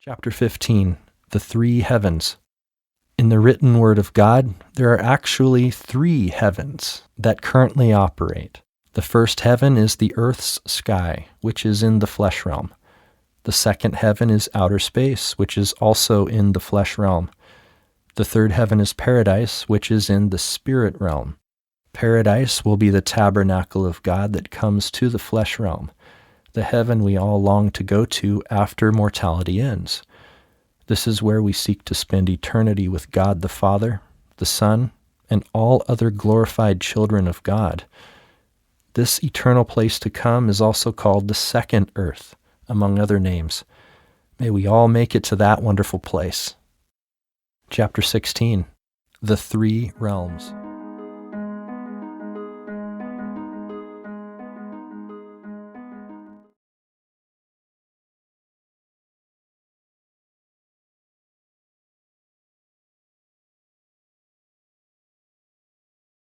Chapter 15, The Three Heavens. In the written word of God, there are actually three heavens that currently operate. The first heaven is the earth's sky, which is in the flesh realm. The second heaven is outer space, which is also in the flesh realm. The third heaven is paradise, which is in the spirit realm. Paradise will be the tabernacle of God that comes to the flesh realm, the heaven we all long to go to after mortality ends. This is where we seek to spend eternity with God the Father, the Son, and all other glorified children of God. This eternal place to come is also called the second earth, among other names. May we all make it to that wonderful place. Chapter 16, The Three Realms.